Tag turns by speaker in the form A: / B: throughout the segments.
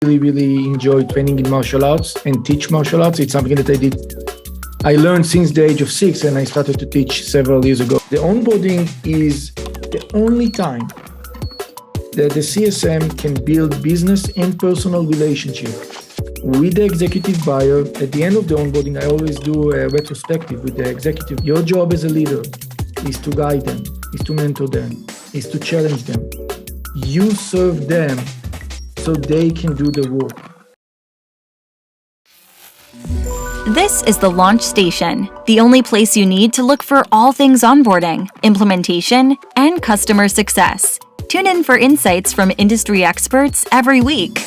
A: really enjoy training in martial arts and teach martial arts. It's something that I learned since the age of 6, and I started to teach several years ago. The onboarding is the only time that the CSM can build business and personal relationship with the executive buyer. At the end of the onboarding, I always do a retrospective with the executive. Your job as a leader is to guide them, is to mentor them, is to challenge them. You serve them so they can do the work.
B: This is the Launch Station, the only place you need to look for all things onboarding, implementation, and customer success. Tune in for insights from industry experts every week.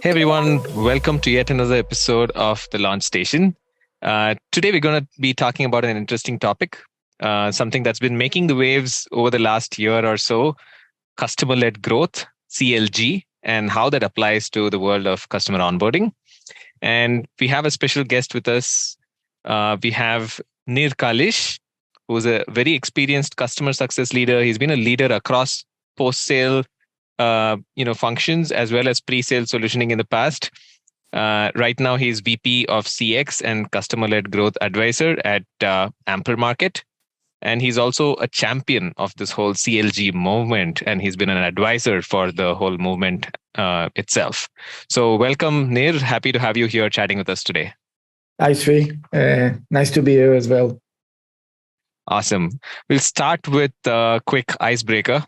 C: Hey everyone, welcome to yet another episode of the Launch Station. Today we're going to be talking about an interesting topic, something that's been making the waves over the last year or so, customer-led growth, CLG, and how that applies to the world of customer onboarding. And we have a special guest with us. We have Nir Kalish, who's a very experienced customer success leader. He's been a leader across post-sale functions as well as pre-sale solutioning in the past. Right now, he's VP of CX and Customer-Led Growth Advisor at Amplemarket. And he's also a champion of this whole CLG movement, and he's been an advisor for the whole movement itself. So welcome, Nir. Happy to have you here chatting with us today.
A: Hi, Sri. Nice to be here as well.
C: Awesome. We'll start with a quick icebreaker.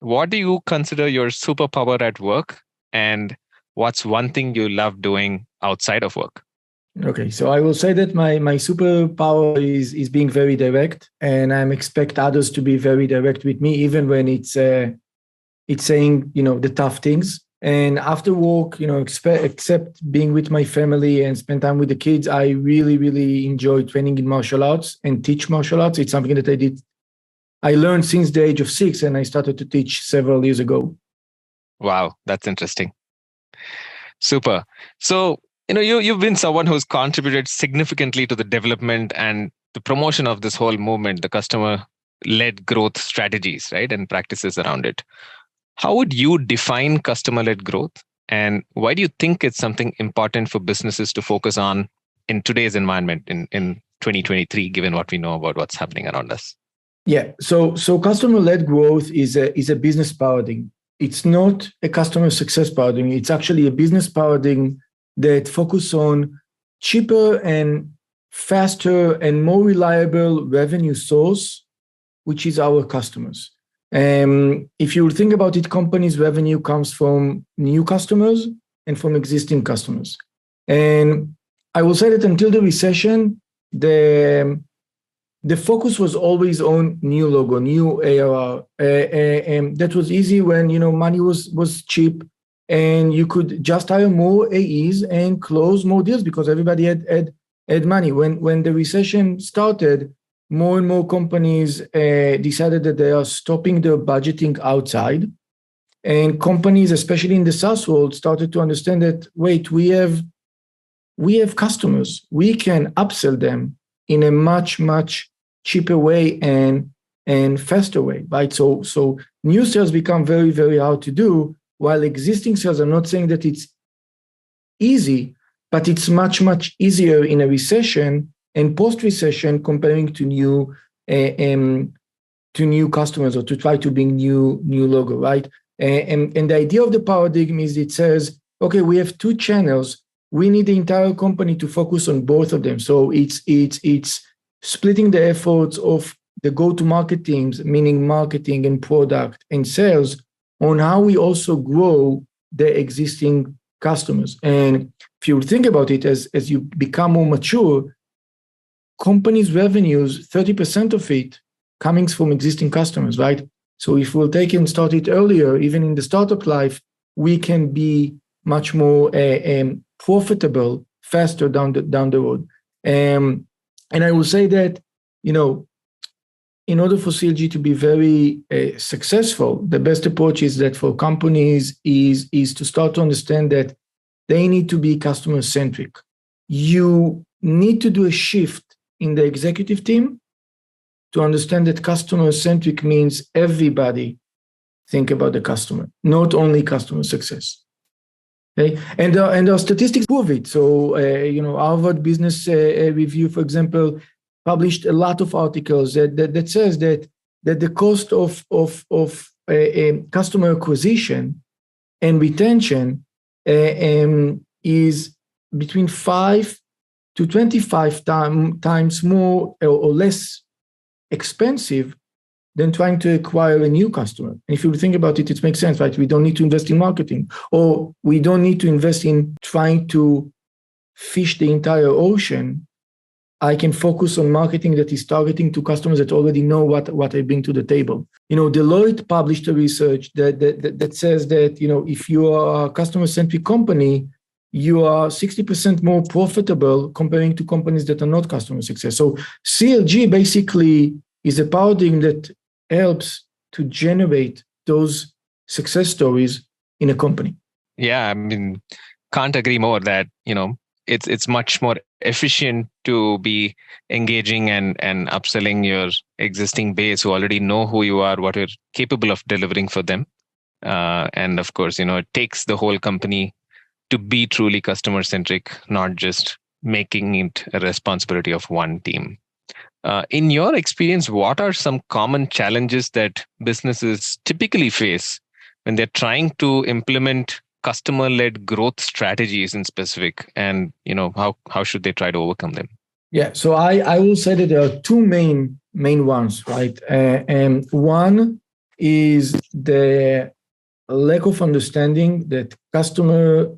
C: What do you consider your superpower at work, and what's one thing you love doing outside of work?
A: Okay, so I will say that my superpower is being very direct, and I expect others to be very direct with me, even when it's saying the tough things. And after work, except being with my family and spend time with the kids, I really enjoy training in martial arts and teach martial arts. It's something that I learned since the age of 6, and I started to teach several years ago.
C: Wow, that's interesting. Super. So, you've been someone who's contributed significantly to the development and the promotion of this whole movement, the customer-led growth strategies, right, and practices around it. How would you define customer-led growth, and why do you think it's something important for businesses to focus on in today's environment in 2023, given what we know about what's happening around us?
A: Yeah, so customer-led growth is a business paradigm. It's not a customer success paradigm. It's actually a business paradigm that focuses on cheaper and faster and more reliable revenue source, which is our customers. If you think about it, companies' revenue comes from new customers and from existing customers. And I will say that until the recession, the focus was always on new logo, new ARR. And that was easy when money was cheap, and you could just hire more AEs and close more deals because everybody had money. When the recession started, more and more companies decided that they are stopping their budgeting outside. And companies, especially in the SaaS world, started to understand that, wait, we have customers. We can upsell them in a much cheaper way and faster way, right? So new sales become very, very hard to do, while existing sales, I'm not saying that it's easy, but it's much easier in a recession and post-recession comparing to new customers, or to try to bring new logo, right? And the idea of the paradigm is it says, okay, we have two channels. We need the entire company to focus on both of them. So it's splitting the efforts of the go-to-market teams, meaning marketing and product and sales, on how we also grow the existing customers. And if you think about it, as you become more mature, companies' revenues, 30% of it coming from existing customers, right? So if we'll take and start it earlier, even in the startup life, we can be much more profitable faster down the road. And I will say that, in order for CLG to be very successful, the best approach is that for companies is to start to understand that they need to be customer-centric. You need to do a shift in the executive team to understand that customer-centric means everybody think about the customer, not only customer success. Okay, and our statistics prove it. So, Harvard Business Review, for example, published a lot of articles that says that the cost of customer acquisition and retention is between 5 to 25 times more or less expensive than trying to acquire a new customer. And if you think about it, it makes sense, right? We don't need to invest in marketing, or we don't need to invest in trying to fish the entire ocean. I can focus on marketing that is targeting to customers that already know what I bring to the table. Deloitte published a research that says that, if you are a customer-centric company, you are 60% more profitable comparing to companies that are not customer success. So CLG basically is a paradigm that helps to generate those success stories in a company.
C: Yeah, I mean, can't agree more that, it's much more efficient to be engaging and upselling your existing base who already know who you are, what you're capable of delivering for them. And of course, it takes the whole company to be truly customer centric, not just making it a responsibility of one team. In your experience, what are some common challenges that businesses typically face when they're trying to implement customer-led growth strategies in specific, and how should they try to overcome them?
A: Yeah, so I will say that there are two main ones, right? And one is the lack of understanding that customer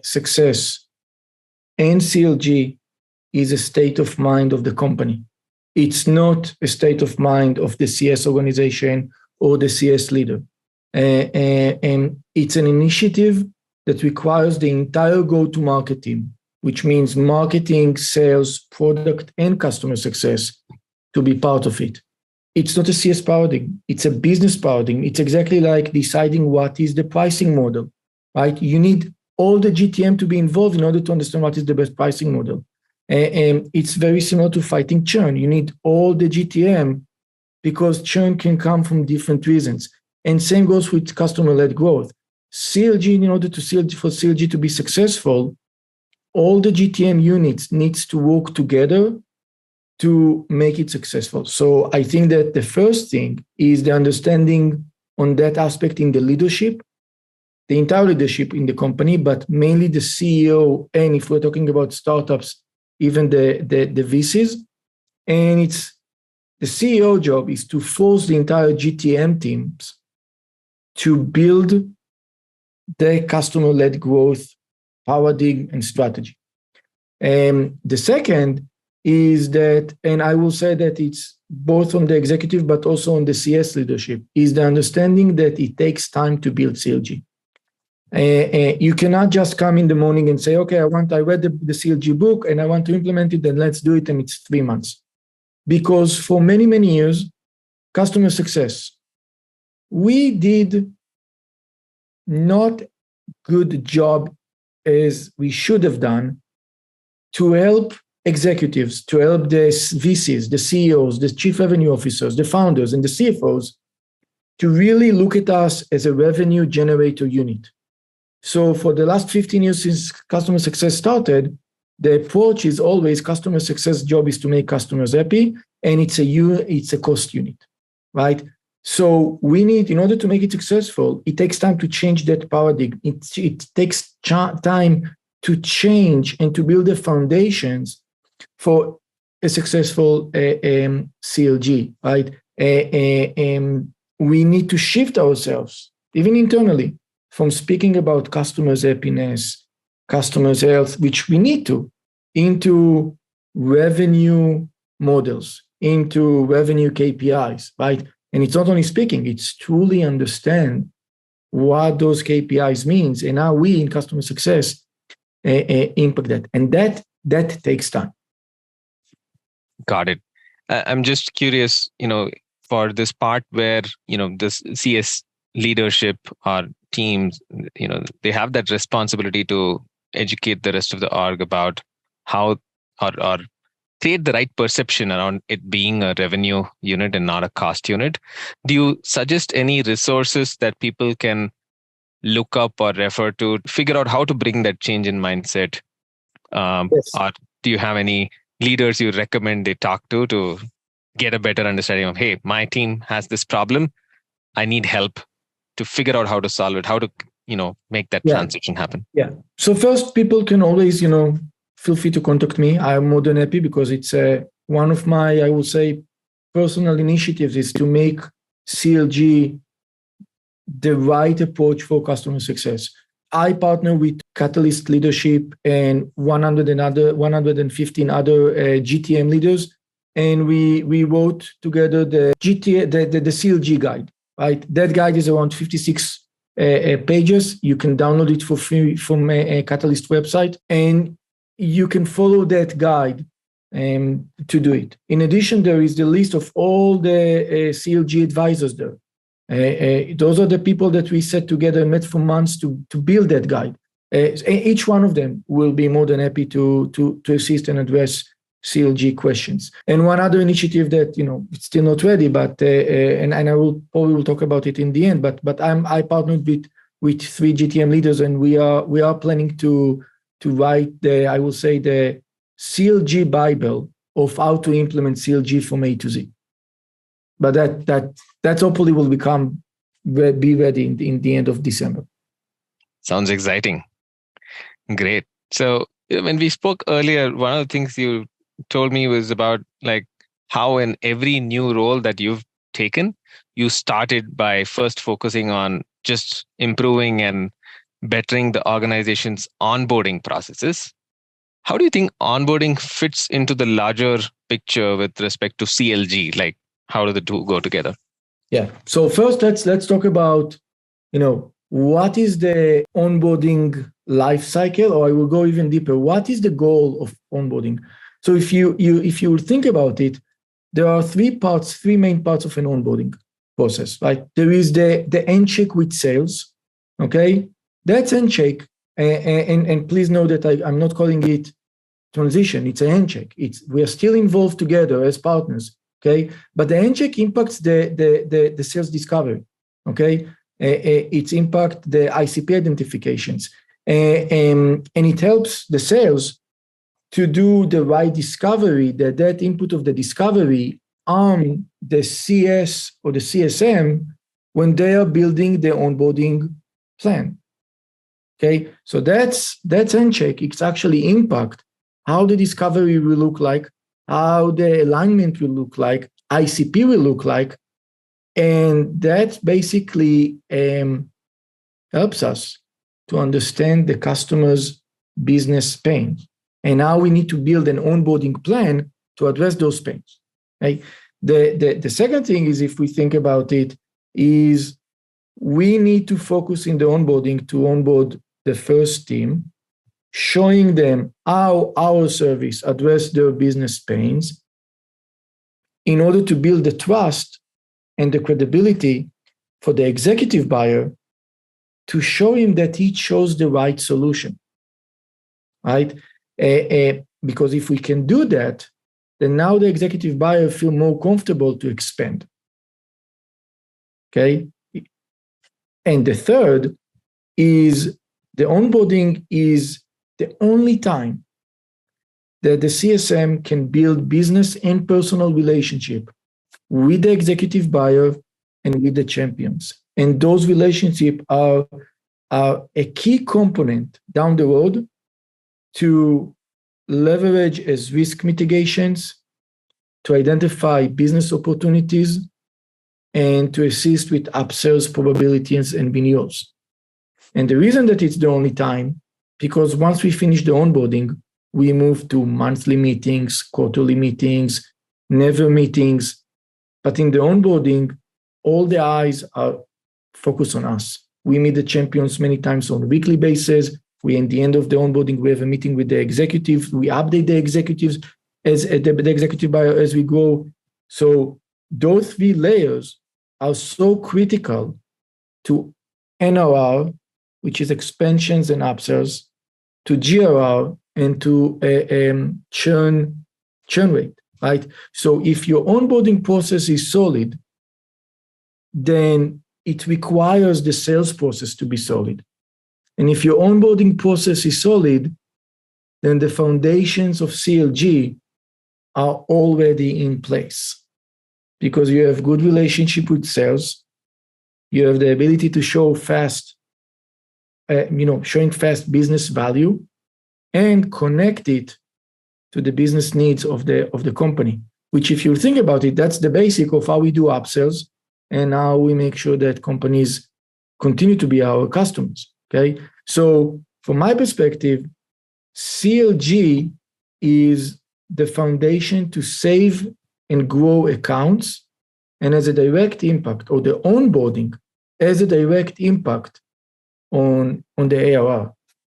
A: success and CLG is a state of mind of the company. It's not a state of mind of the CS organization or the CS leader. And it's an initiative that requires the entire go-to-market team, which means marketing, sales, product, and customer success to be part of it. It's not a CS paradigm. It's a business paradigm. It's exactly like deciding what is the pricing model, right? You need all the GTM to be involved in order to understand what is the best pricing model. And it's very similar to fighting churn. You need all the GTM because churn can come from different reasons. And same goes with customer-led growth. CLG, in order for CLG to be successful, all the GTM units needs to work together to make it successful. So I think that the first thing is the understanding on that aspect in the leadership, the entire leadership in the company, but mainly the CEO, and if we're talking about startups, even the VCs. And it's the CEO job is to force the entire GTM teams to build the customer-led growth paradigm and strategy. And the second is that, and I will say that it's both on the executive but also on the CS leadership, is the understanding that it takes time to build CLG. You cannot just come in the morning and say, okay, I read the CLG book and I want to implement it, and let's do it, and it's 3 months. Because for many, many years, customer success, we did not good job as we should have done to help executives, to help the VCs, the CEOs, the chief revenue officers, the founders, and the CFOs to really look at us as a revenue generator unit. So for the last 15 years since customer success started, the approach is always customer success job is to make customers happy, and it's a cost unit, right? So we need, in order to make it successful, it takes time to change that paradigm. It takes time to change and to build the foundations for a successful CLG, right? We need to shift ourselves, even internally, from speaking about customers' happiness, customers' health, which we need to, into revenue models, into revenue KPIs, right? And it's not only speaking, it's truly understand what those KPIs means and how we in customer success impact that. And that takes time.
C: Got it. I'm just curious, for this part where, this CS leadership or teams, they have that responsibility to educate the rest of the org about how or create the right perception around it being a revenue unit and not a cost unit, do you suggest any resources that people can look up or refer to figure out how to bring that change in mindset?
A: Yes.
C: Or do you have any leaders you recommend they talk to get a better understanding of, hey, my team has this problem. I need help to figure out how to solve it, how to, make that transition happen.
A: Yeah. So first, people can always, feel free to contact me. I'm more than happy because it's one of my, I will say, personal initiatives is to make CLG the right approach for customer success. I partner with Catalyst Leadership and 115 other GTM leaders, and we wrote together the CLG guide. Right, that guide is around 56 pages. You can download it for free from a Catalyst website, and you can follow that guide to do it. In addition, there is the list of all the CLG advisors there. Those are the people that we set together and met for months to build that guide. Each one of them will be more than happy to assist and address CLG questions. And one other initiative that it's still not ready, but and I will probably talk about it in the end. But I partnered with 3 GTM leaders, and we are planning to write the CLG Bible of how to implement CLG from A to Z. But that hopefully will be ready in the end of December.
C: Sounds exciting. Great. So when we spoke earlier, one of the things you told me was about like how in every new role that you've taken, you started by first focusing on just improving and bettering the organization's onboarding processes. How do you think onboarding fits into the larger picture with respect to CLG? Like, how do the two go together?
A: Yeah. So first, let's talk about, what is the onboarding life cycle, or I will go even deeper. What is the goal of onboarding? So if you think about it, there are three main parts of an onboarding process, right? There is the handshake with sales, okay? That's handshake, and please know that I'm not calling it transition. It's a handshake. We are still involved together as partners, okay? But the handshake impacts the sales discovery, okay? It impacts the ICP identifications, and it helps the sales to do the right discovery, that input of the discovery on the CS or the CSM when they are building the onboarding plan. Okay, so that's handshake. It's actually impact how the discovery will look like, how the alignment will look like, ICP will look like, and that basically helps us to understand the customer's business pain. And now we need to build an onboarding plan to address those pains. Right? The second thing is, if we think about it, is we need to focus in the onboarding to onboard the first team, showing them how our service address their business pains in order to build the trust and the credibility for the executive buyer to show him that he chose the right solution, right? Because if we can do that, then now the executive buyer feel more comfortable to expand. Okay. And the third is the onboarding is the only time that the CSM can build business and personal relationship with the executive buyer and with the champions. And those relationships are a key component down the road to leverage as risk mitigations, to identify business opportunities, and to assist with upsells probabilities and renewals. And the reason that it's the only time, because once we finish the onboarding, we move to monthly meetings, quarterly meetings, never meetings. But in the onboarding, all the eyes are focused on us. We meet the champions many times on a weekly basis. We, at the end of the onboarding, we have a meeting with the executives. We update the executives as the executive buyer as we go. So those three layers are so critical to NRR, which is expansions and upsells, to GRR, and to churn churn rate, right? So if your onboarding process is solid, then it requires the sales process to be solid. And if your onboarding process is solid, then the foundations of CLG are already in place because you have good relationship with sales. You have the ability to show fast, showing fast business value and connect it to the business needs of the company, which if you think about it, that's the basic of how we do upsells and how we make sure that companies continue to be our customers, okay? So from my perspective, CLG is the foundation to save and grow accounts and as a direct impact, or the onboarding as a direct impact on the ARR,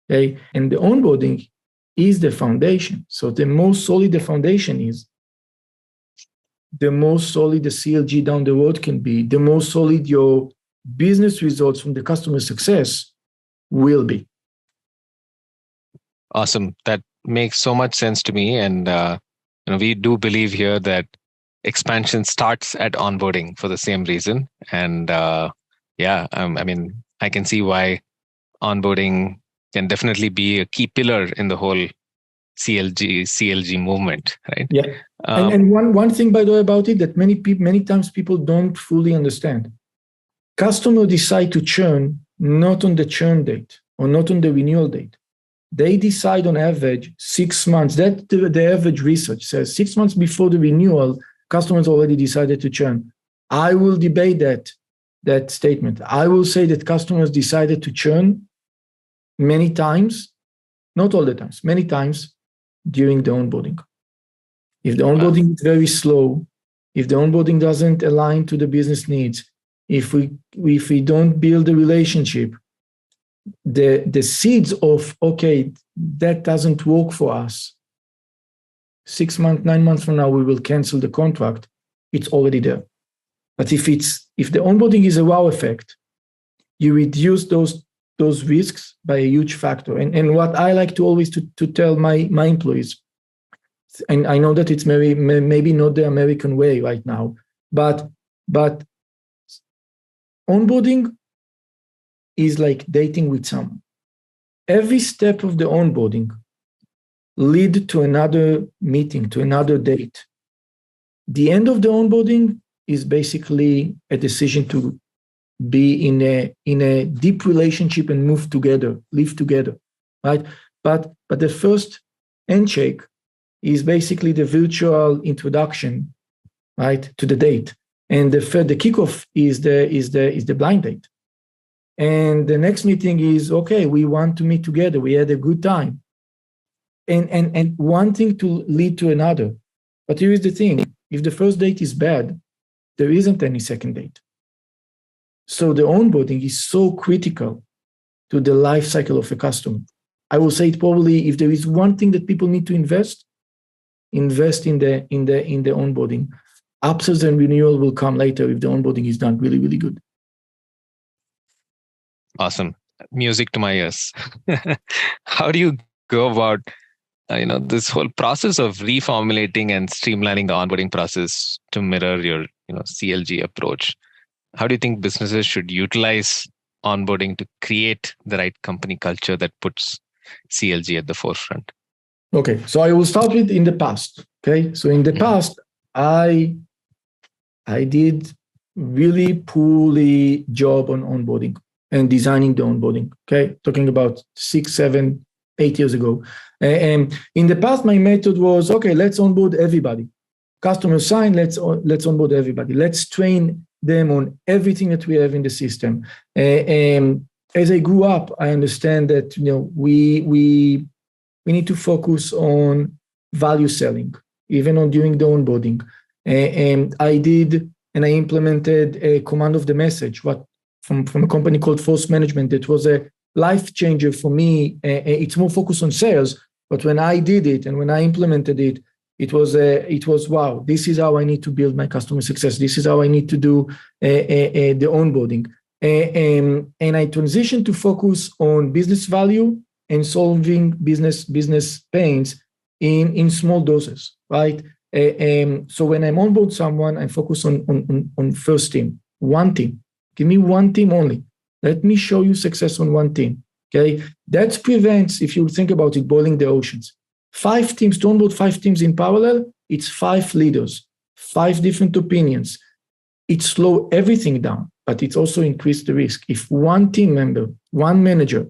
A: okay? And the onboarding is the foundation. So the more solid the foundation is, the more solid the CLG down the road can be, the more solid your business results from the customer success will be.
C: Awesome. That makes so much sense to me. And we do believe here that expansion starts at onboarding for the same reason. And I can see why onboarding can definitely be a key pillar in the whole CLG movement, right?
A: Yeah. And one thing, by the way, about it that many times people don't fully understand. Customers decide to churn not on the churn date or not on the renewal date. They decide on average 6 months. That the average research says 6 months before the renewal, customers already decided to churn. I will debate that statement. I will say that customers decided to churn many times, not all the times, many times during the onboarding. If the onboarding is very slow, if the onboarding doesn't align to the business needs, if we don't build a relationship, the seeds of, okay, that doesn't work for us, 6 months, 9 months from now, we will cancel the contract, it's already there. But if the onboarding is a wow effect, you reduce those risks by a huge factor. And what I like to always to tell my employees, and I know that it's maybe not the American way right now, but onboarding is like dating with someone. Every step of the onboarding lead to another meeting, to another date. The end of the onboarding is basically a decision to be in a deep relationship and move together, live together, right? But the first handshake is basically the virtual introduction, right, to the date, and the kickoff is the blind date, and the next meeting is, okay, we want to meet together, we had a good time, and one thing to lead to another. But here is the thing: if the first date is bad, there isn't any second date. So the onboarding is so critical to the life cycle of a customer. I will say it probably, if there is one thing that people need to invest in the onboarding. Upsells and renewal will come later if the onboarding is done really, really good.
C: Awesome. Music to my ears. How do you go about this whole process of reformulating and streamlining the onboarding process to mirror your CLG approach? How do you think businesses should utilize onboarding to create the right company culture that puts CLG at the forefront?
A: Okay, so I will start with in the past. Okay, so in the past, I did really poorly job on onboarding and designing the onboarding. Okay, talking about 6, 7, 8 years ago. And in the past, my method was, okay, let's onboard everybody. Customers sign, let's onboard everybody. Let's train them on everything that we have in the system. And as I grew up, I understand that we need to focus on value selling, even on during the onboarding. And I implemented a command of the message, from a company called Force Management. That was a life changer for me. It's more focused on sales, but when I did it and when I implemented it, it was wow. This is how I need to build my customer success. This is how I need to do the onboarding. And I transitioned to focus on business value and solving business pains in small doses, right? So when I'm onboard someone, I focus on first team, one team. Give me one team only. Let me show you success on one team. Okay, that prevents, if you think about it, boiling the oceans. 5 teams, to onboard 5 teams in parallel, it's 5 leaders, 5 different opinions. It slows everything down, but it also increases the risk. If one team member, one manager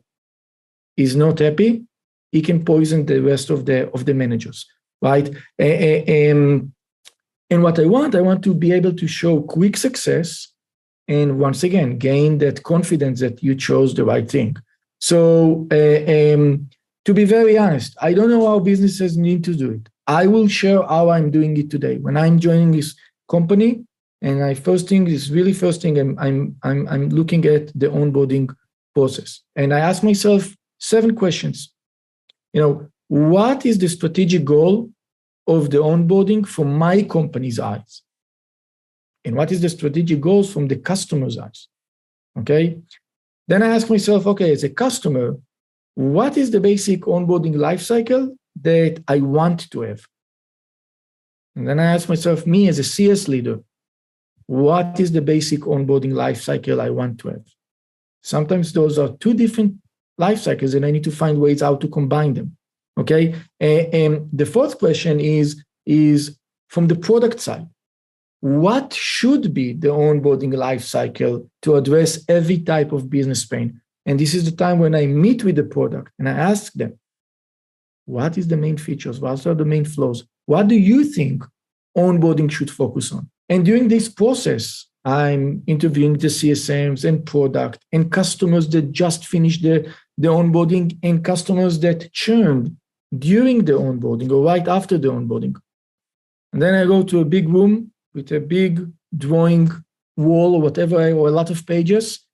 A: is not happy, he can poison the rest of the managers, right? And what I want to be able to show quick success, and once again, gain that confidence that you chose the right thing. So to be very honest, I don't know how businesses need to do it. I will share how I'm doing it today. When I'm joining this company, and first thing, I'm looking at the onboarding process. And I ask myself 7 questions. What is the strategic goal of the onboarding from my company's eyes? And what is the strategic goals from the customer's eyes? Okay. Then I ask myself, okay, as a customer, what is the basic onboarding lifecycle that I want to have? And then I ask myself, me as a CS leader, what is the basic onboarding lifecycle I want to have? Sometimes those are 2 different life cycles, and I need to find ways how to combine them. Okay. And the 4th question is from the product side. What should be the onboarding life cycle to address every type of business pain? And this is the time when I meet with the product and I ask them, what is the main features? What are the main flows? What do you think onboarding should focus on? And during this process, I'm interviewing the CSMs and product and customers that just finished the onboarding and customers that churned during the onboarding or right after the onboarding. And then I go to a big room with a big drawing wall or whatever, or a lot of pages,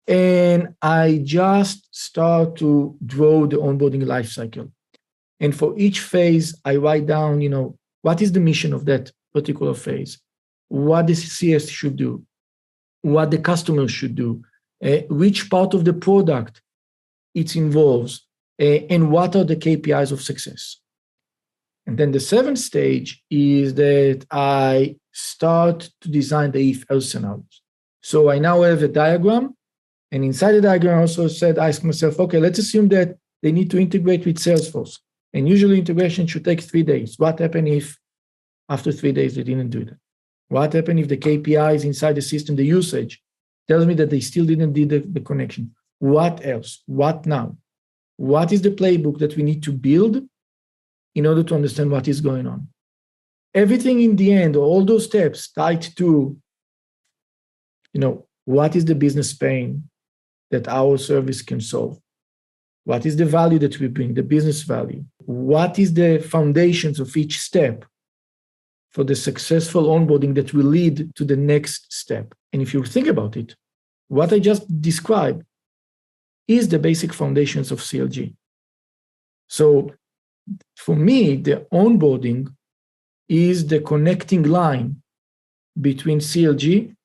A: and I just start to draw the onboarding life cycle. And for each phase, I write down, what is the mission of that particular phase? What the CS should do? What the customer should do? Which part of the product it involves? And what are the KPIs of success? And then the 7th stage is that I start to design the if-else scenarios. So I now have a diagram, and inside the diagram I also ask myself, okay, let's assume that they need to integrate with Salesforce. And usually integration should take 3 days. What happens if after 3 days they didn't do that? What happens if the KPIs inside the system, the usage, tells me that they still didn't do the connection? What else? What now? What is the playbook that we need to build in order to understand what is going on? Everything in the end, all those steps tied to, what is the business pain that our service can solve? What is the value that we bring, the business value? What is the foundations of each step for the successful onboarding that will lead to the next step? And if you think about it, what I just described is the basic foundations of CLG. So for me, the onboarding is the connecting line between CLG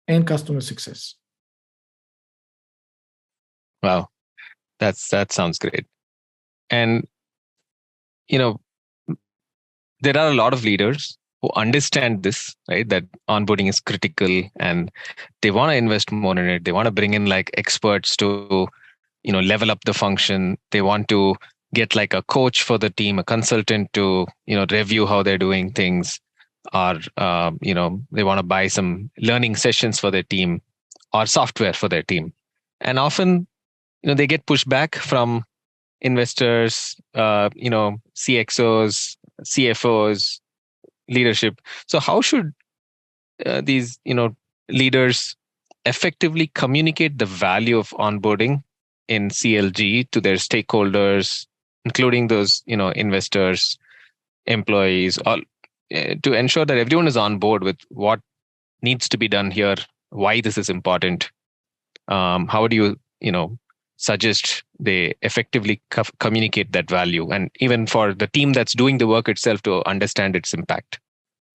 A: and customer success.
C: Wow, that sounds great. And there are a lot of leaders who understand this, right? That onboarding is critical, and they want to invest more in it. They want to bring in like experts to, level up the function. They want to get like a coach for the team, a consultant to, review how they're doing things, or, they want to buy some learning sessions for their team or software for their team. And often, they get pushed back from investors, CXOs, CFOs, leadership. So how should these, leaders effectively communicate the value of onboarding in CLG to their stakeholders, including those, investors, employees, all, to ensure that everyone is on board with what needs to be done here, why this is important? How do you, suggest they effectively communicate that value, and even for the team that's doing the work itself to understand its impact?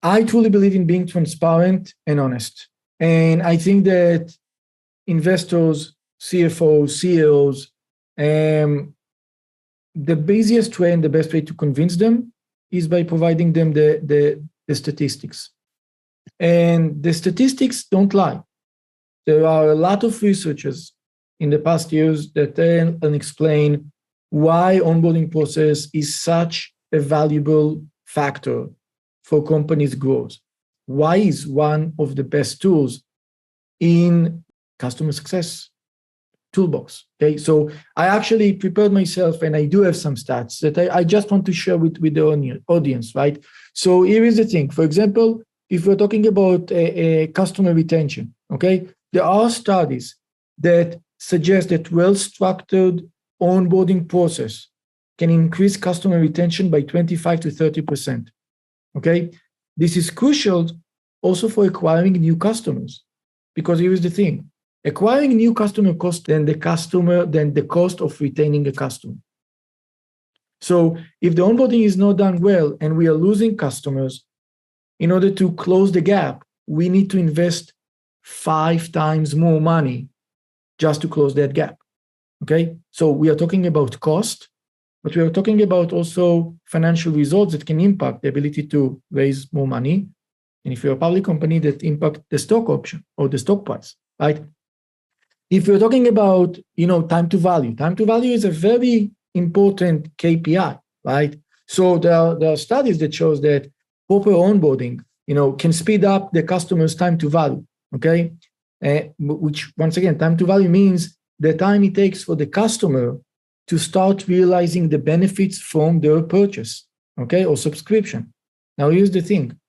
A: I truly believe in being transparent and honest. And I think that investors, CFOs, CEOs, the easiest way and the best way to convince them is by providing them the statistics. And the statistics don't lie. There are a lot of researchers in the past years that tell and explain why onboarding process is such a valuable factor for companies' growth. Why is one of the best tools in customer success toolbox? Okay, so I actually prepared myself, and I do have some stats that I just want to share with the audience, right? So here is the thing. For example, if we're talking about a customer retention, okay, there are studies that suggest that well-structured onboarding process can increase customer retention by 25 to 30%. Okay, this is crucial also for acquiring new customers, because here is the thing: acquiring new customer costs than the cost of retaining a customer. So if the onboarding is not done well and we are losing customers, in order to close the gap, we need to invest 5 times more money just to close that gap. Okay, so we are talking about cost, but we are talking about also financial results that can impact the ability to raise more money. And if you're a public company, that impact the stock option or the stock price, right? If you're talking about, time to value is a very important KPI, right? So there are studies that shows that proper onboarding, can speed up the customer's time to value, okay? Which, once again, time to value means the time it takes for the customer to start realizing the benefits from their purchase, okay, or subscription. Now, here's the thing.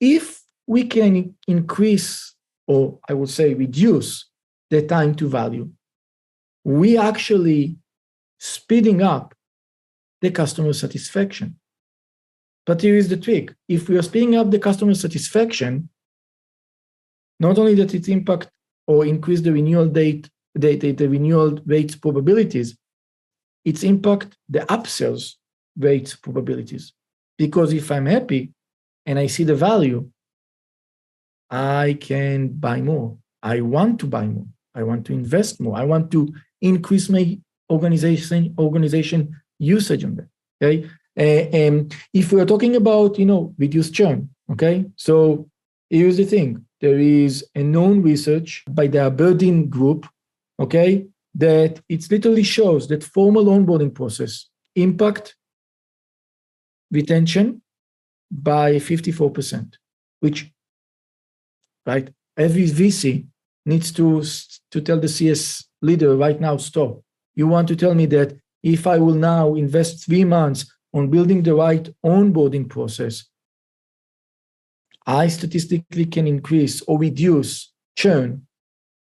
A: If we can increase, or I would say reduce, the time to value, we actually speeding up the customer satisfaction. But here is the trick. If we are speeding up the customer satisfaction, not only that it impact or increase the renewal date, the renewal rate probabilities, it's impact the upsells rate probabilities. Because if I'm happy and I see the value, I can buy more. I want to buy more. I want to invest more. I want to increase my organization usage on that. Okay. If we are talking about, reduced churn, okay. So here's the thing. There is a known research by the Onboarding group, okay, that it literally shows that formal onboarding process impact retention by 54%, which, right, every VC needs to tell the CS leader right now, stop. You want to tell me that if I will now invest 3 months on building the right onboarding process, I statistically can increase or reduce churn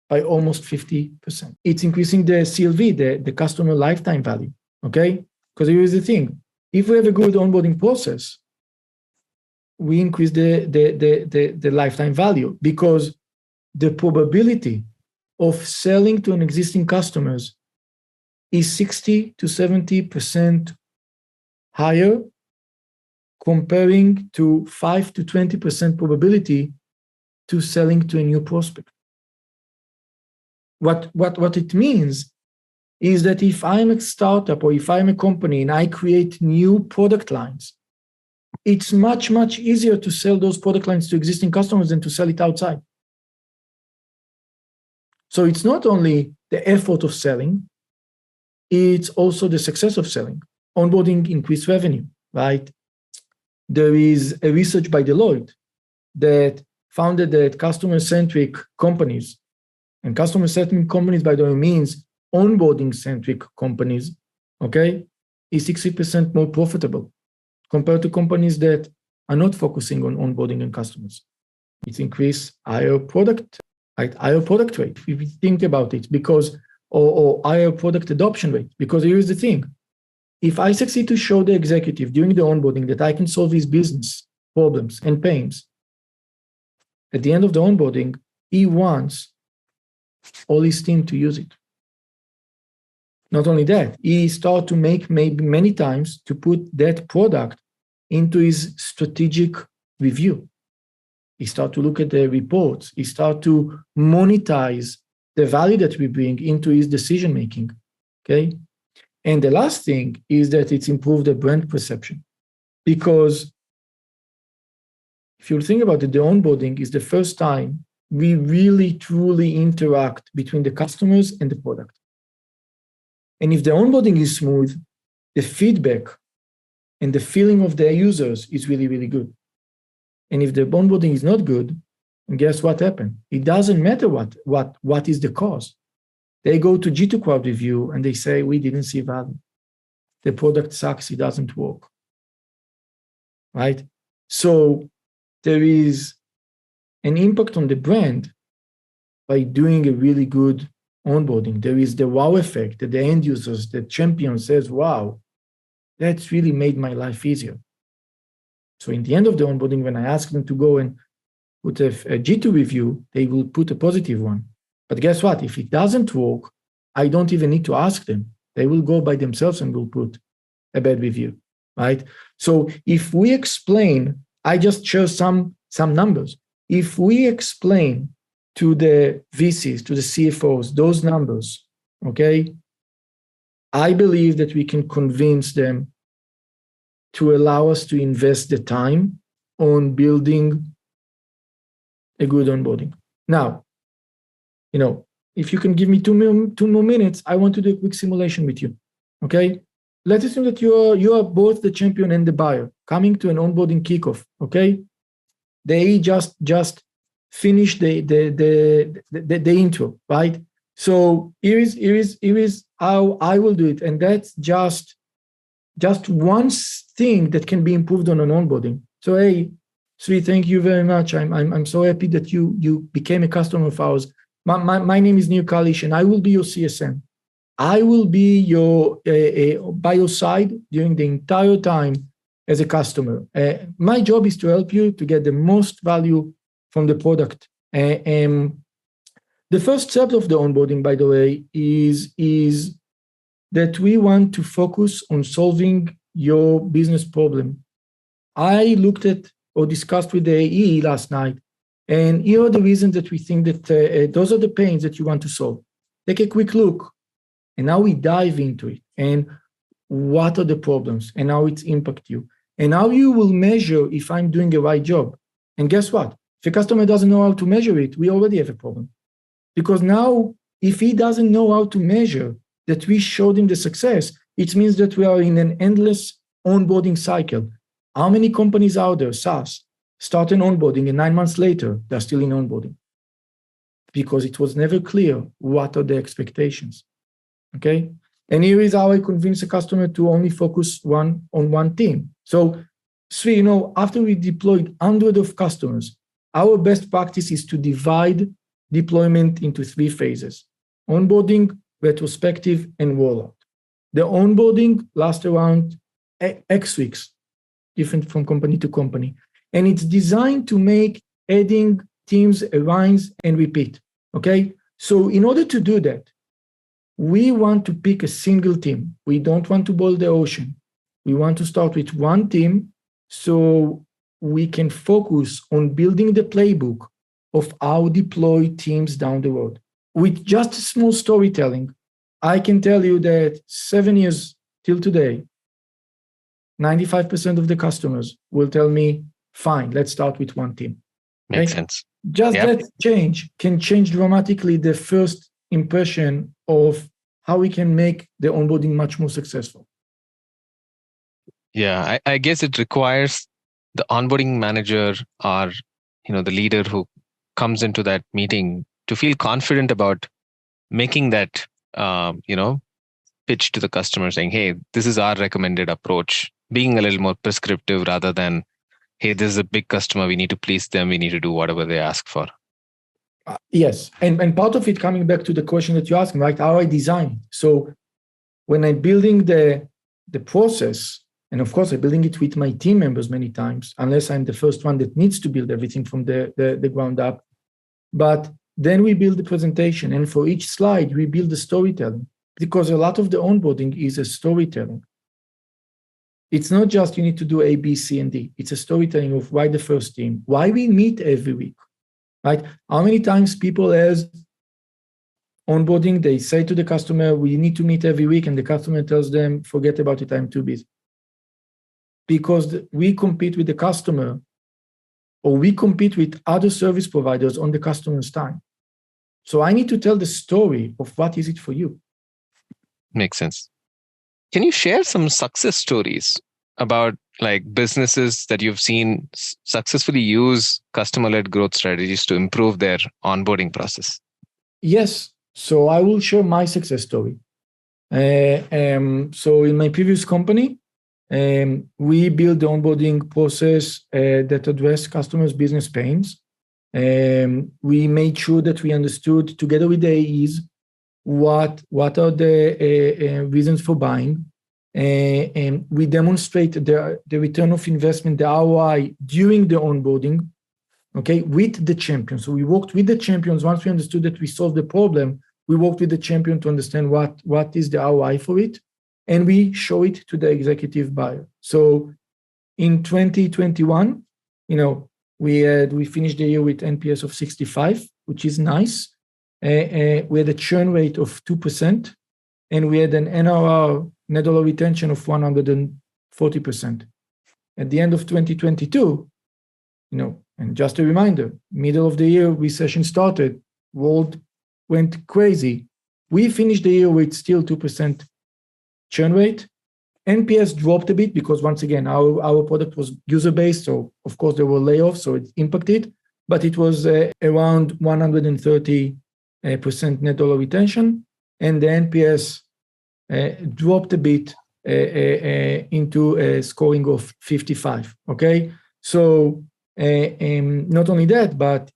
A: by almost 50%. It's increasing the CLV, the customer lifetime value, okay? Because here is the thing. If we have a good onboarding process, we increase the lifetime value, because the probability of selling to an existing customers is 60 to 70% higher, comparing to 5 to 20% probability to selling to a new prospect. What it means is that if I'm a startup or if I'm a company and I create new product lines, it's much, much easier to sell those product lines to existing customers than to sell it outside. So it's not only the effort of selling, it's also the success of selling. Onboarding increased revenue, right? There is a research by Deloitte that found that customer-centric companies, and customer-centric companies, by the way, means onboarding-centric companies, okay, is 60% more profitable compared to companies that are not focusing on onboarding and customers. It's increased higher product rate, if you think about it, because, or higher product adoption rate, because here is the thing. If I succeed to show the executive during the onboarding that I can solve his business problems and pains, at the end of the onboarding, he wants all his team to use it. Not only that, he starts to make maybe many times to put that product into his strategic review. He starts to look at the reports. He starts to monetize the value that we bring into his decision making. Okay. And the last thing is that it's improved the brand perception. Because if you think about it, the onboarding is the first time we really truly interact between the customers and the product. And if the onboarding is smooth, the feedback and the feeling of the users is really, really good. And if the onboarding is not good, and guess what happened? It doesn't matter what is the cause. They go to G2 Crowd Review and they say, we didn't see value. The product sucks, it doesn't work. Right? So there is an impact on the brand by doing a really good onboarding. There is the wow effect that the end users, the champion says, wow, that's really made my life easier. So in the end of the onboarding, when I ask them to go and put a G2 review, they will put a positive one. But guess what? If it doesn't work, I don't even need to ask them. They will go by themselves and will put a bad review, right? So if we explain, I just share some numbers. If we explain to the VCs, to the CFOs, those numbers, okay, I believe that we can convince them to allow us to invest the time on building a good onboarding. Now, if you can give me two more minutes, I want to do a quick simulation with you, okay? Let's assume that you are both the champion and the buyer coming to an onboarding kickoff, okay? They just finished the intro, right? So here is how I will do it, and that's just one thing that can be improved on an onboarding. So hey, Sri, thank you very much. I'm so happy that you became a customer of ours. My name is Nir Kalish, and I will be your CSM. I will be your by your side during the entire time as a customer. My job is to help you to get the most value from the product. The first step of the onboarding, by the way, is that we want to focus on solving your business problem. I looked at or discussed with the AE last night, and here are the reasons that we think that those are the pains that you want to solve. Take a quick look, and now we dive into it, and what are the problems, and how it impacts you, and how you will measure if I'm doing the right job. And guess what? If a customer doesn't know how to measure it, we already have a problem. Because now, if he doesn't know how to measure that we showed him the success, it means that we are in an endless onboarding cycle. How many companies out there, SaaS, start an onboarding and 9 months later, they're still in onboarding? Because it was never clear what are the expectations, okay? And here is how I convince a customer to only focus on one team. So, Sri, after we deployed hundreds of customers, our best practice is to divide deployment into 3 phases: onboarding, retrospective, and rollout. The onboarding lasts around X weeks, different from company to company. And it's designed to make adding teams a rinse and repeat, okay? So in order to do that, we want to pick a single team. We don't want to boil the ocean. We want to start with one team so we can focus on building the playbook of how deploy teams down the road. With just small storytelling, I can tell you that 7 years till today, 95% of the customers will tell me, fine, let's start with one team. Okay?
C: Makes sense.
A: Just that change can change dramatically the first impression of how we can make the onboarding much more successful.
C: Yeah, I guess it requires the onboarding manager or the leader who comes into that meeting to feel confident about making that pitch to the customer, saying, hey, this is our recommended approach, being a little more prescriptive rather than, hey, this is a big customer, we need to please them, we need to do whatever they ask for.
A: Yes, and part of it coming back to the question that you asked, right? How I design. So when I'm building the process, and of course I'm building it with my team members many times, unless I'm the first one that needs to build everything from the ground up. But then we build the presentation, and for each slide we build the storytelling, because a lot of the onboarding is a storytelling. It's not just you need to do A, B, C, and D. It's a storytelling of why the first team, why we meet every week, right? How many times people as onboarding, they say to the customer, we need to meet every week, and the customer tells them, forget about it, I'm too busy. because we compete with the customer, or we compete with other service providers on the customer's time. So I need to tell the story of what is it for you.
C: Makes sense. Can you share some success stories about like businesses that you've seen successfully use customer-led growth strategies to improve their onboarding process?
A: Yes. So I will share my success story. So in my previous company, we built the onboarding process that addressed customers' business pains. We made sure that we understood together with the AEs what are the reasons for buying. And we demonstrate the return of investment, the ROI during the onboarding, okay, with the champions. So we worked with the champions. Once we understood that we solved the problem, we worked with the champion to understand what is the ROI for it, and we show it to the executive buyer. So in 2021, we finished the year with NPS of 65, which is nice. We had a churn rate of 2%, and we had an NRR, net dollar retention, of 140%. At the end of 2022, and just a reminder, middle of the year, recession started, world went crazy. We finished the year with still 2% churn rate. NPS dropped a bit because, once again, our product was user-based, so of course there were layoffs, so it impacted, but it was around 130% net dollar retention, and the NPS dropped a bit into a scoring of 55, okay? So not only that, but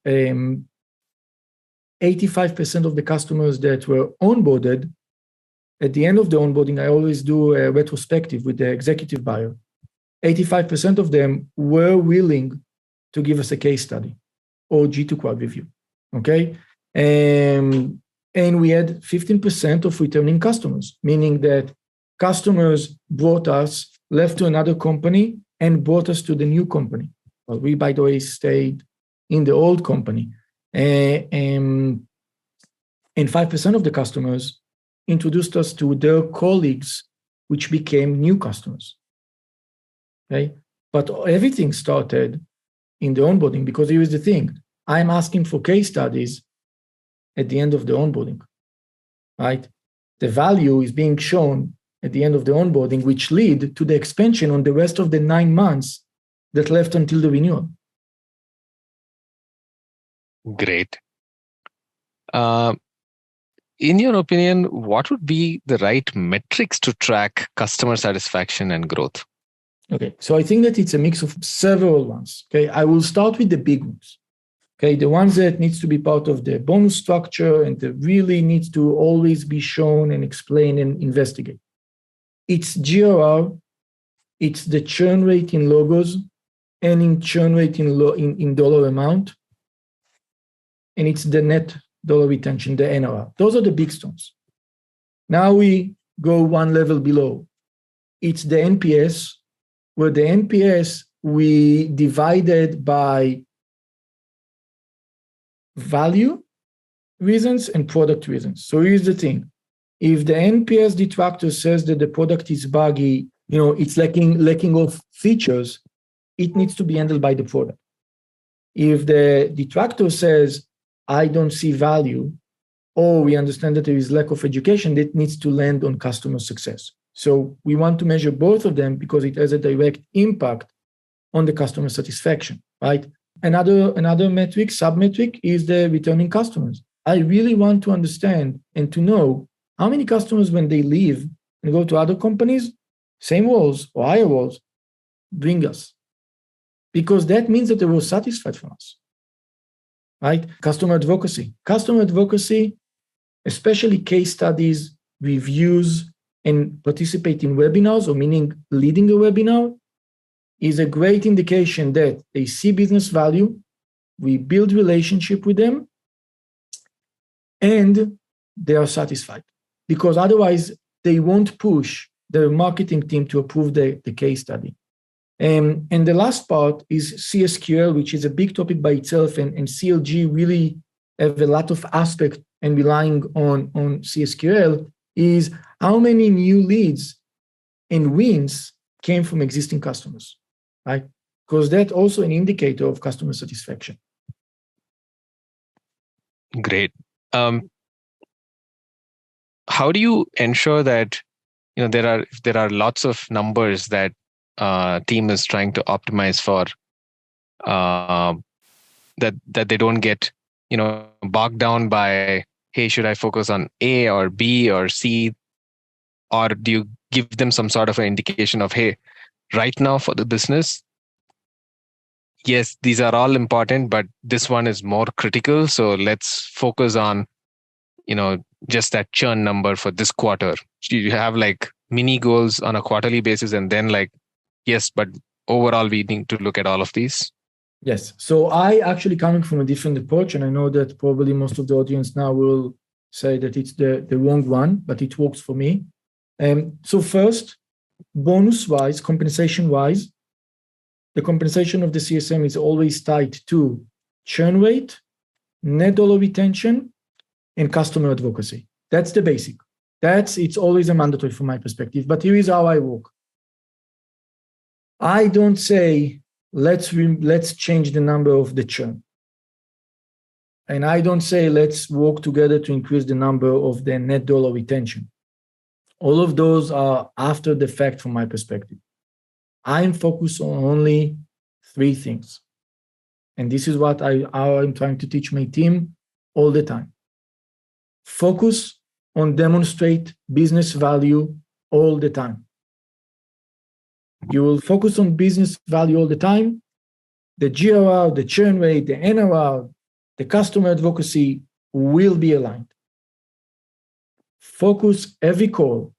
A: 85% of the customers that were onboarded, at the end of the onboarding, I always do a retrospective with the executive buyer. 85% of them were willing to give us a case study or G2 Quad review, okay? And we had 15% of returning customers, meaning that customers brought us, left to another company, and brought us to the new company. Well, we, by the way, stayed in the old company. And 5% of the customers introduced us to their colleagues, which became new customers. Okay? But everything started in the onboarding, because here is the thing. I'm asking for case studies at the end of the onboarding, right? The value is being shown at the end of the onboarding, which lead to the expansion on the rest of the 9 months that left until the renewal.
C: Great. In your opinion, what would be the right metrics to track customer satisfaction and growth?
A: Okay, so I think that it's a mix of several ones. Okay, I will start with the big ones. Okay, the ones that needs to be part of the bonus structure and that really needs to always be shown and explained and investigate. It's GRR, it's the churn rate in logos, and in churn rate in dollar amount, and it's the net dollar retention, the NRR. Those are the big stones. Now we go one level below. It's the NPS, where the NPS we divided by value reasons and product reasons. So here's the thing. If the NPS detractor says that the product is buggy, it's lacking of features, it needs to be handled by the product. If the detractor says, I don't see value, or we understand that there is lack of education, that needs to land on customer success. So we want to measure both of them because it has a direct impact on the customer satisfaction, right? Another metric, sub-metric, is the returning customers. I really want to understand and to know how many customers, when they leave and go to other companies, same roles or higher roles, bring us. Because that means that they were satisfied from us, right? Customer advocacy, especially case studies, reviews, and participate in webinars, or meaning leading a webinar, is a great indication that they see business value, we build relationship with them, and they are satisfied. Because otherwise, they won't push the marketing team to approve the case study. And the last part is CSQL, which is a big topic by itself, and CLG really have a lot of aspect and relying on CSQL, is how many new leads and wins came from existing customers, right? Because that's also an indicator of customer satisfaction.
C: Great. How do you ensure that there are lots of numbers that team is trying to optimize for, that they don't get bogged down by, hey, should I focus on A or B or C, or do you give them some sort of an indication of, hey, right now for the business, yes, these are all important, but this one is more critical, so let's focus on just that churn number for this quarter. You have like mini goals on a quarterly basis, and then like, yes, but overall we need to look at all of these.
A: Yes. So I actually coming from a different approach, and I know that probably most of the audience now will say that it's the wrong one, but it works for me. So first, bonus-wise, compensation-wise, the compensation of the CSM is always tied to churn rate, net dollar retention, and customer advocacy. That's the basic. It's always a mandatory from my perspective. But here is how I work. I don't say, let's change the number of the churn. And I don't say, let's work together to increase the number of the net dollar retention. All of those are after the fact from my perspective. I'm focused on only 3 things. And this is what I'm trying to teach my team all the time. Focus on demonstrate business value all the time. You will focus on business value all the time. The GRR, the churn rate, the NRR, the customer advocacy will be aligned. Focus every call,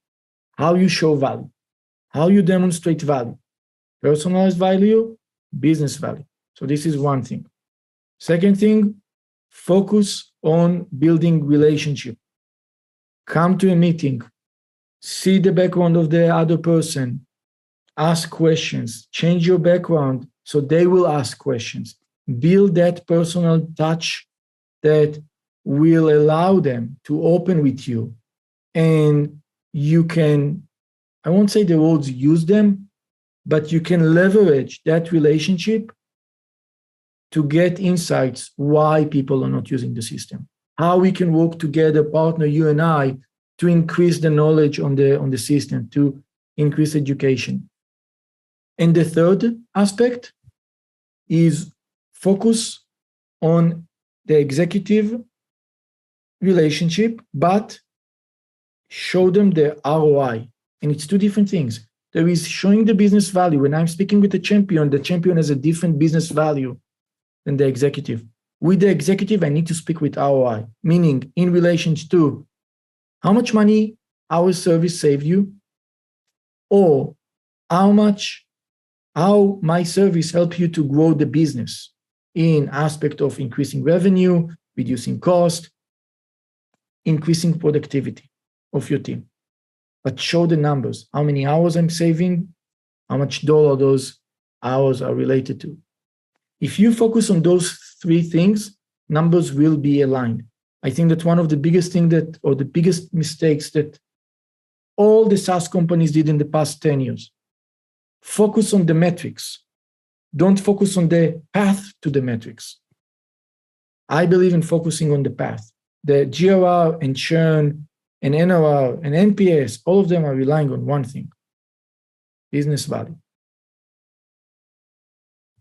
A: how you show value, how you demonstrate value, personalized value, business value. So this is one thing. Second thing, focus on building relationship. Come to a meeting, see the background of the other person, ask questions, change your background so they will ask questions. Build that personal touch that will allow them to open with you. And you can, I won't say the words use them, but you can leverage that relationship to get insights why people are not using the system. How we can work together, partner, you and I, to increase the knowledge on the system, to increase education. And the third aspect is focus on the executive relationship, but show them the ROI. And it's 2 different things. There is showing the business value. When I'm speaking with the champion has a different business value than the executive. With the executive, I need to speak with ROI, meaning in relation to how much money our service saved you, or how my service helped you to grow the business in aspect of increasing revenue, reducing cost, increasing productivity of your team. But show the numbers, how many hours I'm saving, how much dollar those hours are related to. If you focus on those 3 things, numbers will be aligned. I think that one of the biggest things the biggest mistakes that all the SaaS companies did in the past 10 years, focus on the metrics. Don't focus on the path to the metrics. I believe in focusing on the path. The GRR and churn and NRR and NPS, all of them are relying on one thing, business value.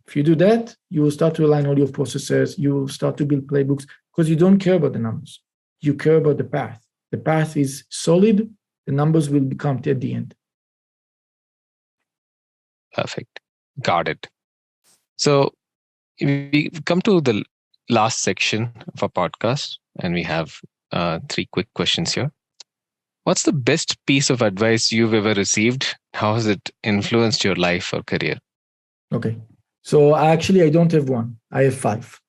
A: If you do that, you will start to align all your processes. You will start to build playbooks because you don't care about the numbers. You care about the path. The path is solid. The numbers will become at the end.
C: Perfect. Got it. So we come to the last section of our podcast, and we have 3 quick questions here. What's the best piece of advice you've ever received? How has it influenced your life or career?
A: Okay. So actually, I don't have one. I have 5.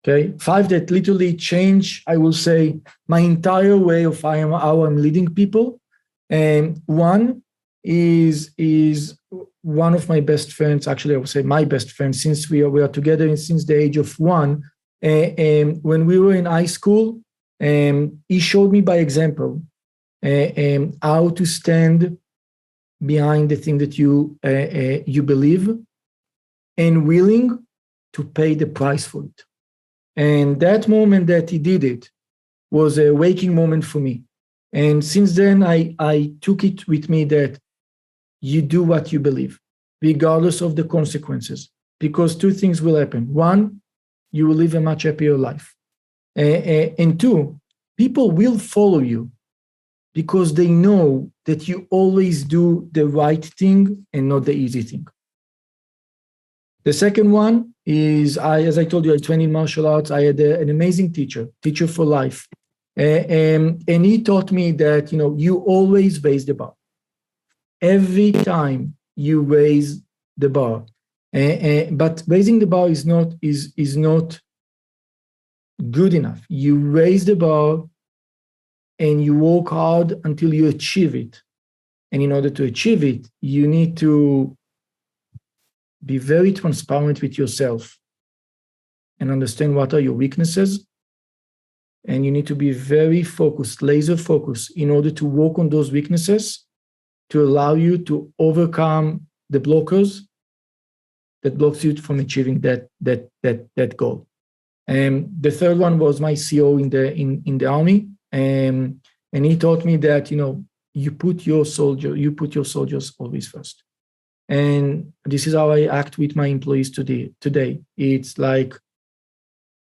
A: Okay. 5 that literally change, I will say, my entire way of how I'm leading people. And one is one of my best friends. Actually, I would say my best friend, since we are together since the age of 1. And when we were in high school, he showed me by example how to stand behind the thing that you believe, and willing to pay the price for it. And that moment that he did it was a waking moment for me. And since then, I took it with me that you do what you believe, regardless of the consequences, because two things will happen. One, you will live a much happier life. And two, people will follow you because they know that you always do the right thing and not the easy thing. The second one is, as I told you, I trained in martial arts. I had an amazing teacher for life. And he taught me that, you always raise the bar. Every time you raise the bar. But raising the bar is not good enough. You raise the bar and you work hard until you achieve it. And in order to achieve it, you need to be very transparent with yourself and understand what are your weaknesses. And you need to be very focused, laser focused, in order to work on those weaknesses to allow you to overcome the blockers that blocks you from achieving that goal. The third one was my CO in the army, and he taught me that you put your soldiers always first. And this is how I act with my employees today. It's like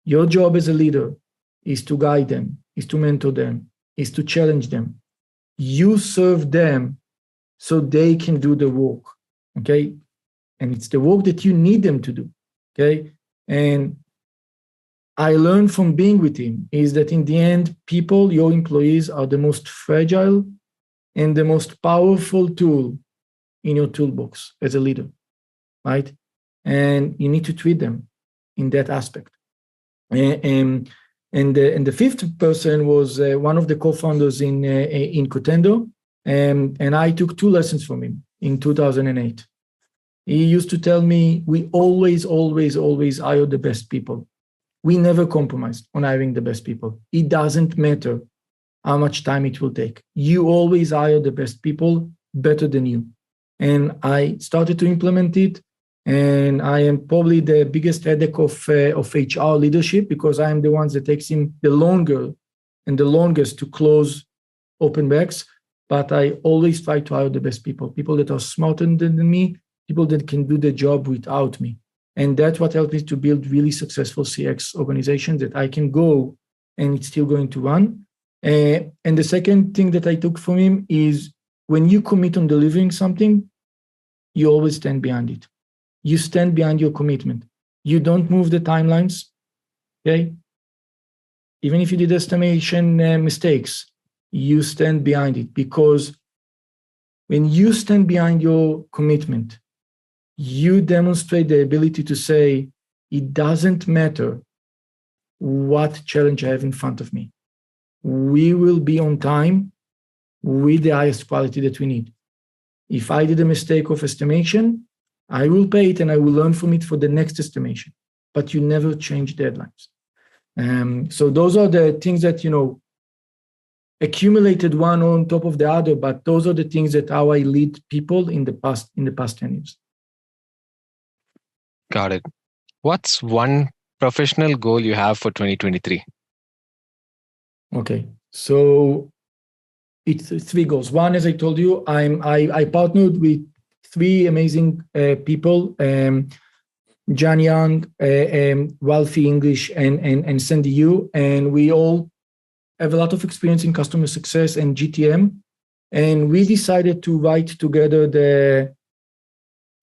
A: your job as a leader is to guide them, is to mentor them, is to challenge them. You serve them so they can do the work, okay? And it's the work that you need them to do, okay? And I learned from being with him is that in the end, people, your employees, are the most fragile and the most powerful tool in your toolbox as a leader, right? And you need to treat them in that aspect. And the fifth person was one of the co-founders in Cotendo, and I took 2 lessons from him in 2008. He used to tell me, we always hire the best people. We never compromise on hiring the best people. It doesn't matter how much time it will take. You always hire the best people better than you. And I started to implement it. And I am probably the biggest headache of HR leadership because I am the one that takes him the longest to close open backs. But I always try to hire the best people that are smarter than me, people that can do the job without me. And that's what helped me to build really successful CX organizations that I can go and it's still going to run. And the second thing that I took from him is when you commit on delivering something, you always stand behind it. You stand behind your commitment. You don't move the timelines, okay? Even if you did estimation mistakes, you stand behind it because when you stand behind your commitment, you demonstrate the ability to say, it doesn't matter what challenge I have in front of me. We will be on time with the highest quality that we need. If I did a mistake of estimation, I will pay it and I will learn from it for the next estimation. But you never change deadlines. So those are the things that, accumulated one on top of the other, but those are the things that how I lead people in the past 10 years.
C: Got it. What's one professional goal you have for 2023?
A: Okay, so it's 3 goals. One, as I told you, I partnered with 3 amazing people, John Young, Ralphie English, and Sandy Yu, and we all have a lot of experience in customer success and GTM, and we decided to write together the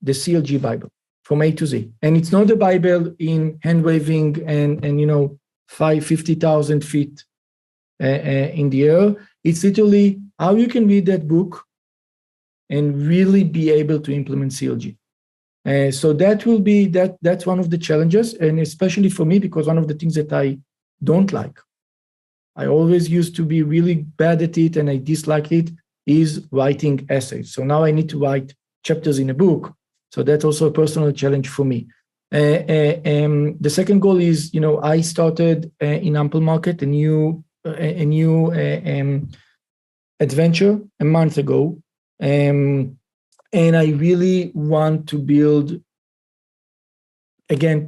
A: CLG Bible from A to Z. And it's not a Bible in hand waving and 50,000 feet in the air. It's literally how you can read that book and really be able to implement CLG. So that will be that's one of the challenges, and especially for me, because one of the things that I don't like, I always used to be really bad at it and I disliked it, is writing essays. So now I need to write chapters in a book. So that's also a personal challenge for me. The second goal is, I started in Amplemarket a new adventure a month ago. And I really want to build, again,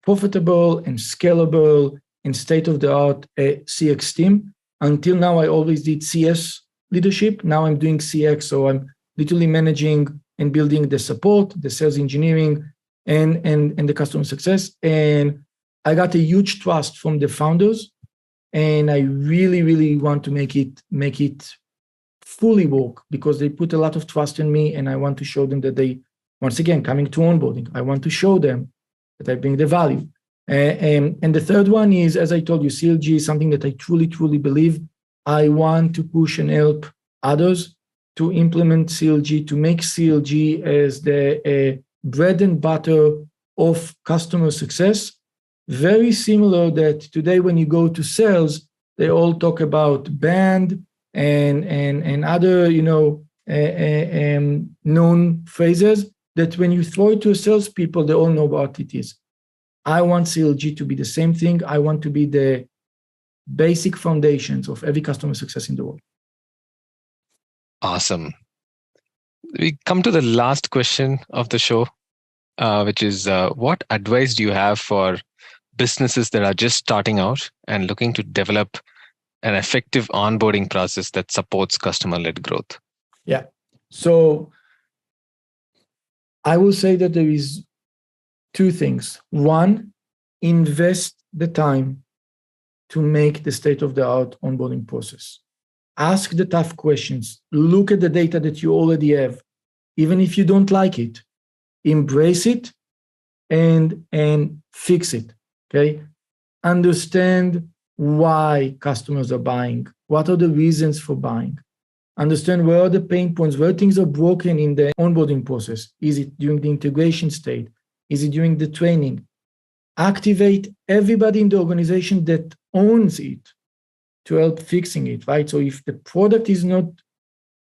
A: profitable and scalable and state-of-the-art CX team. Until now, I always did CS leadership. Now I'm doing CX, so I'm literally managing and building the support, the sales engineering, and the customer success. And I got a huge trust from the founders, and I really, really want to make it fully work because they put a lot of trust in me, and I want to show them that they, once again, coming to onboarding, I want to show them that I bring the value. And the third one is, as I told you, CLG is something that I truly, truly believe. I want to push and help others to implement CLG, to make CLG as the bread and butter of customer success. Very similar that today when you go to sales, they all talk about band and other, known phrases that when you throw it to salespeople, they all know what it is. I want CLG to be the same thing. I want to be the basic foundations of every customer success in the world.
C: Awesome. We come to the last question of the show, which is what advice do you have for businesses that are just starting out and looking to develop an effective onboarding process that supports customer-led growth?
A: Yeah. So I will say that there is two things. One, invest the time to make the state-of-the-art onboarding process. Ask the tough questions. Look at the data that you already have. Even if you don't like it, embrace it and fix it, okay? Understand why customers are buying. What are the reasons for buying? Understand where are the pain points, where things are broken in the onboarding process. Is it during the integration state? Is it during the training? Activate everybody in the organization that owns it to help fixing it, right? So if the product is not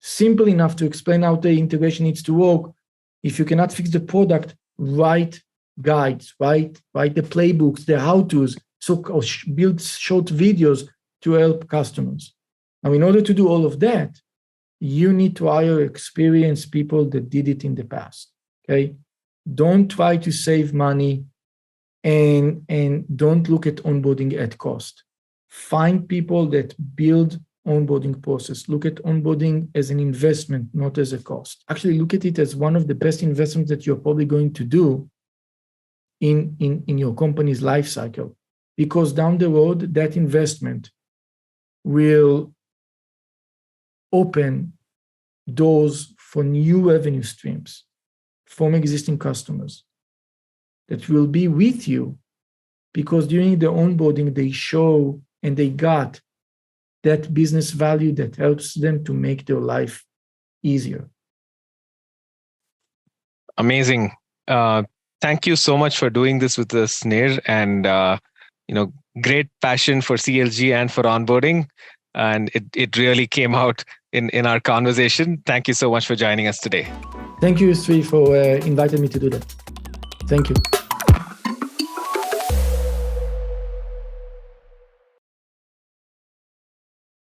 A: simple enough to explain how the integration needs to work, if you cannot fix the product, write guides, write the playbooks, the how-tos, or build short videos to help customers. Now, in order to do all of that, you need to hire experienced people that did it in the past, okay? Don't try to save money and don't look at onboarding at cost. Find people that build onboarding process. Look at onboarding as an investment, not as a cost. Actually, look at it as one of the best investments that you're probably going to do in your company's life cycle, because down the road, that investment will open doors for new revenue streams from existing customers that will be with you, because during the onboarding, they show and they got that business value that helps them to make their life easier.
C: Amazing. Thank you so much for doing this with us, Nir, and great passion for CLG and for onboarding. And it really came out in our conversation. Thank you so much for joining us today.
A: Thank you, Sri, for inviting me to do that. Thank you.